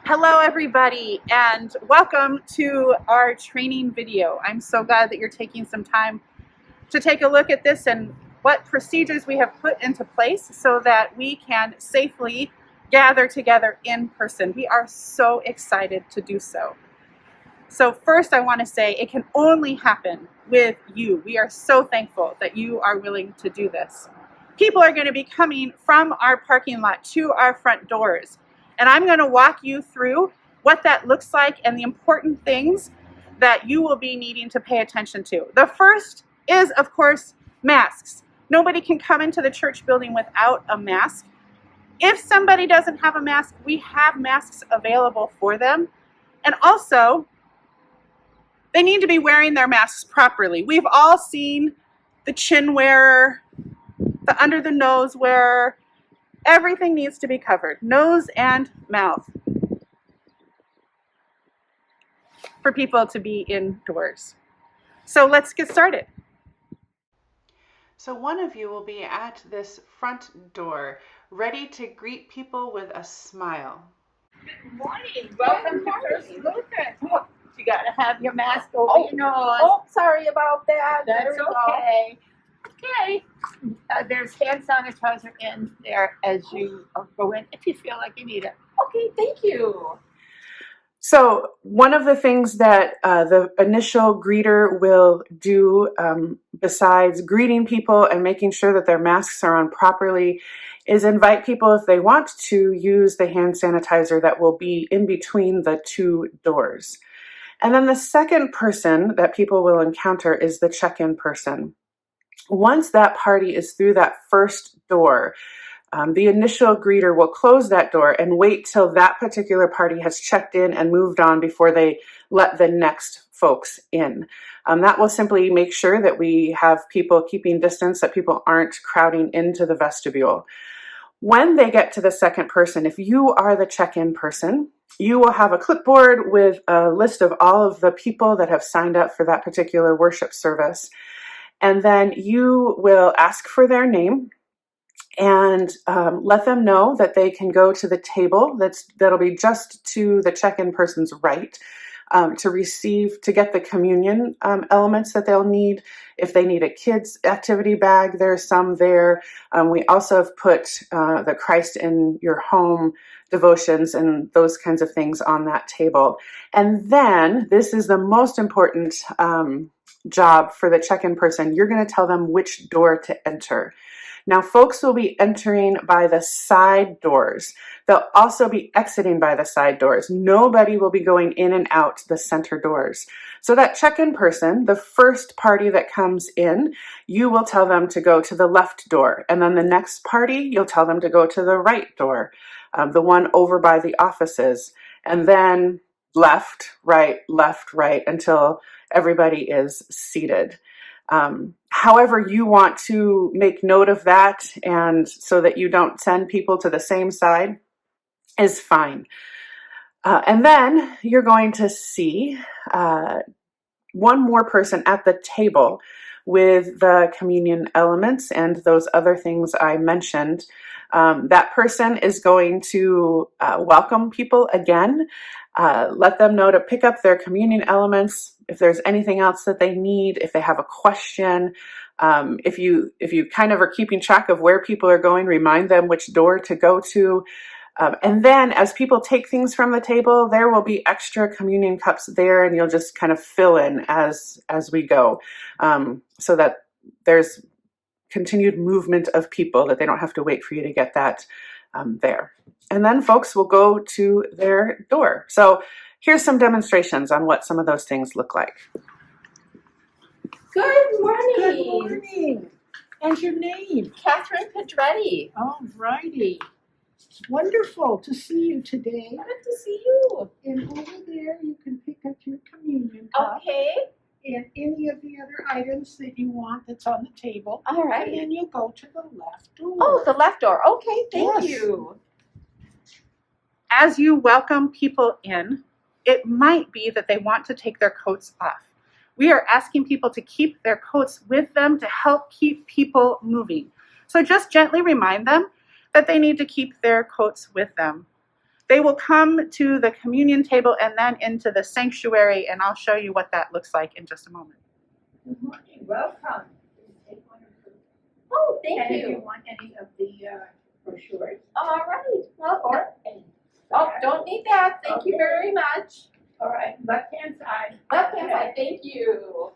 Hello everybody and welcome to our training video. I'm so glad that you're taking some time to take a look at this and what procedures we have put into place so that we can safely gather together in person. We are so excited to do so. So first I want to say it can only happen with you. We are so thankful that you are willing to do this. People are going to be coming from our parking lot to our front doors. And I'm going to walk you through what that looks like and the important things that you will be needing to pay attention to. The first is, of course, masks. Nobody can come into the church building without a mask. If somebody doesn't have a mask, we have masks available for them. And also, they need to be wearing their masks properly. We've all seen the chin wearer, the under the nose wearer. Everything needs to be covered, nose and mouth, for people to be indoors. So let's get started. So one of you will be at this front door, ready to greet people with a smile. Good morning. Welcome to First Lutheran. You got to have your mask over your nose. Oh, sorry about that. That's There we go. okay. Okay. There's hand sanitizer in there as you go in if you feel like you need it. Okay, thank you. So one of the things that the initial greeter will do, besides greeting people and making sure that their masks are on properly, is invite people, if they want to, use the hand sanitizer that will be in between the two doors. And then the second person that people will encounter is the check-in person. Once that party is through that first door, the initial greeter will close that door and wait till that particular party has checked in and moved on before they let the next folks in. That will simply make sure that we have people keeping distance, that people aren't crowding into the vestibule. When they get to the second person, if you are the check-in person, you will have a clipboard with a list of all of the people that have signed up for that particular worship service. And then you will ask for their name and let them know that they can go to the table that'll be just to the check-in person's right to get the communion elements that they'll need. If they need a kids activity bag, there's some there. We also have put the Christ in Your Home devotions and those kinds of things on that table. And then this is the most important job for the check-in person. You're going to tell them which door to enter. Now, folks will be entering by the side doors. They'll also be exiting by the side doors. Nobody will be going in and out the center doors. So that check-in person, the first party that comes in, you will tell them to go to the left door. And then the next party, you'll tell them to go to the right door, the one over by the offices. And then left, right, until everybody is seated. However you want to make note of that, and so that you don't send people to the same side, is fine. And then you're going to see one more person at the table with the communion elements and those other things I mentioned. That person is going to welcome people again, let them know to pick up their communion elements. If there's anything else that they need, if they have a question, if you kind of are keeping track of where people are going, remind them which door to go to. And then as people take things from the table, there will be extra communion cups there, and you'll just kind of fill in as we go, so that there's continued movement of people, that they don't have to wait for you to get that there. And then folks will go to their door. So here's some demonstrations on what some of those things look like. Good morning. Good morning. And your name? Catherine Pedretti. All righty. Wonderful to see you today. Good to see you. And over there you can pick up your communion cup Okay. and any of the other items that you want that's on the table. All And right. then you'll go to the left door. Oh, the left door. Okay, thank Yes. you. As you welcome people in, it might be that they want to take their coats off. We are asking people to keep their coats with them to help keep people moving. So just gently remind them that they need to keep their coats with them. they will come to the communion table and then into the sanctuary, and I'll show you what that looks like in just a moment. Good morning, welcome. Take one or two. Oh, thank And if you you. want any of the brochures. All right. Well, Or any. oh, don't need that. Thank you very much. All right, left-hand side. Left hand side. Thank you.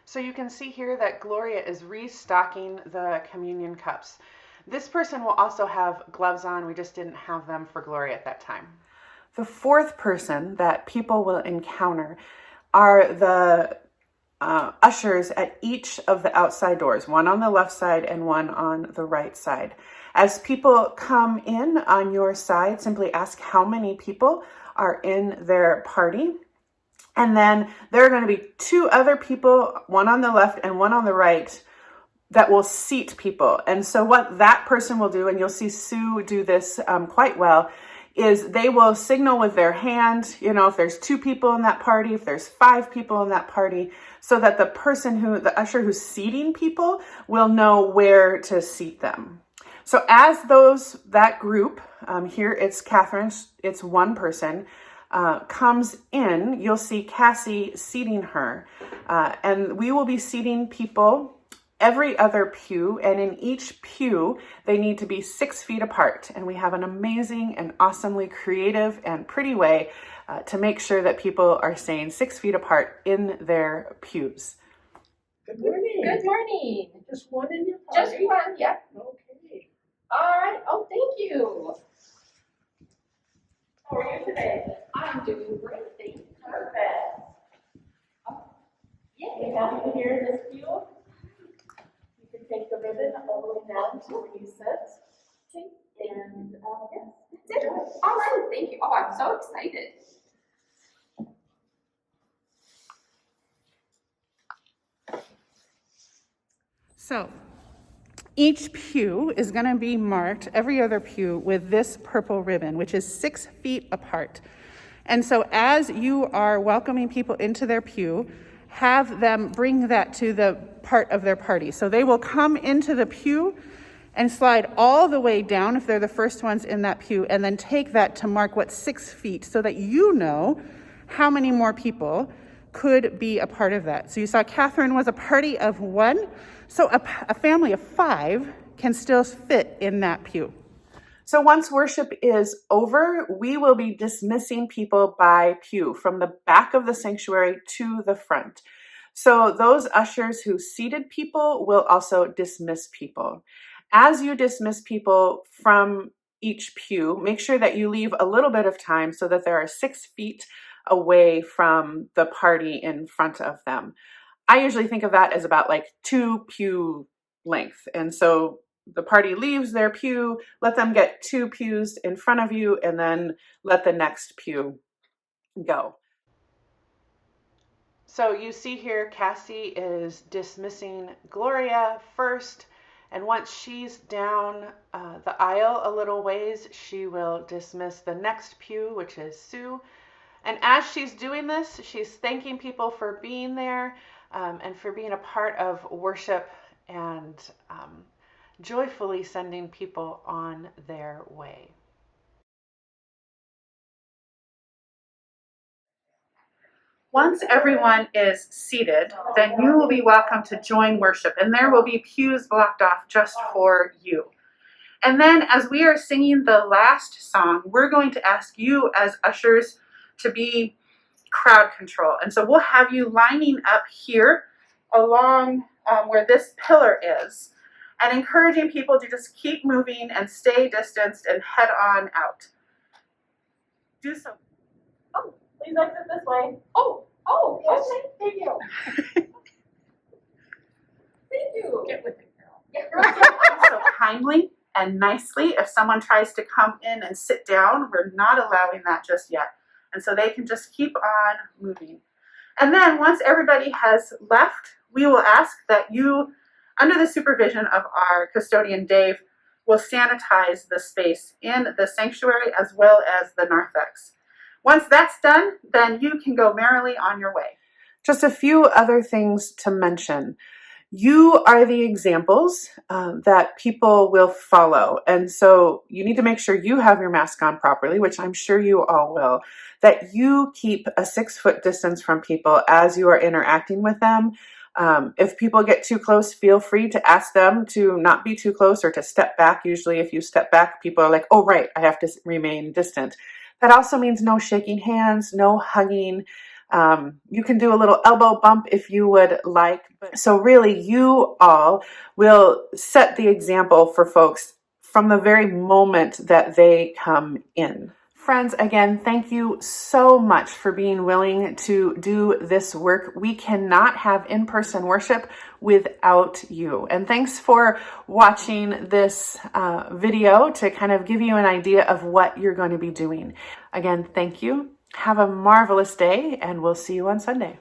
So you can see here that Gloria is restocking the communion cups. This person will also have gloves on. We just didn't have them for Gloria at that time. The fourth person that people will encounter are the ushers at each of the outside doors, one on the left side and one on the right side. As people come in on your side, simply ask how many people are in their party. And then there are going to be two other people, one on the left and one on the right, that will seat people. And so what that person will do, and you'll see Sue do this quite well, is they will signal with their hand, if there's two people in that party, if there's 5 people in that party, so that the usher who's seating people will know where to seat them. So as that group, here it's Catherine, it's one person, comes in, you'll see Cassie seating her. And we will be seating people every other pew, and in each pew, they need to be 6 feet apart. And we have an amazing and awesomely creative and pretty way to make sure that people are staying 6 feet apart in their pews. Good morning. Good morning. Just one in your party? Just one. Yep. Okay. All right. Oh, thank you. How are you today? I'm doing great. Thank you. Perfect. Oh, yay. Happy to hear this view. You can take the ribbon all the way down to where you sit. And yes. That's it. All right. Thank you. Oh, I'm so excited. So each pew is going to be marked, every other pew, with this purple ribbon, which is 6 feet apart. And so as you are welcoming people into their pew, have them bring that to the part of their party. So they will come into the pew and slide all the way down if they're the first ones in that pew, and then take that to mark 6 feet, so that you know how many more people could be a part of that. So you saw Catherine was a party of 1, so a family of 5 can still fit in that pew. So once worship is over, we will be dismissing people by pew from the back of the sanctuary to the front. So those ushers who seated people will also dismiss people. As you dismiss people from each pew, make sure that you leave a little bit of time so that there are 6 feet away from the party in front of them. I usually think of that as about 2 pew length. And so the party leaves their pew, let them get 2 pews in front of you, and then let the next pew go. So you see here, Cassie is dismissing Gloria first. And once she's down the aisle a little ways, she will dismiss the next pew, which is Sue. And as she's doing this, she's thanking people for being there and for being a part of worship, and joyfully sending people on their way. Once everyone is seated, then you will be welcome to join worship, and there will be pews blocked off just for you. And then as we are singing the last song, we're going to ask you as ushers to be crowd control. And so we'll have you lining up here along where this pillar is, and encouraging people to just keep moving and stay distanced and head on out. Do so. Please exit this way. Oh, Yes. okay. Thank you. Thank you. Get with it, girl. Yeah. So kindly and nicely, if someone tries to come in and sit down, we're not allowing that just yet. And so they can just keep on moving. And then once everybody has left, we will ask that you, under the supervision of our custodian Dave, will sanitize the space in the sanctuary as well as the narthex. Once that's done, then you can go merrily on your way. Just a few other things to mention. You are the examples that people will follow. And so you need to make sure you have your mask on properly, which I'm sure you all will, that you keep a 6-foot distance from people as you are interacting with them. If people get too close, feel free to ask them to not be too close or to step back. Usually if you step back, people are like, oh, right, I have to remain distant. That also means no shaking hands, no hugging. You can do a little elbow bump if you would like. So really, you all will set the example for folks from the very moment that they come in. Friends, again, thank you so much for being willing to do this work. We cannot have in-person worship without you. And thanks for watching this video to kind of give you an idea of what you're going to be doing. Again, thank you. Have a marvelous day, and we'll see you on Sunday.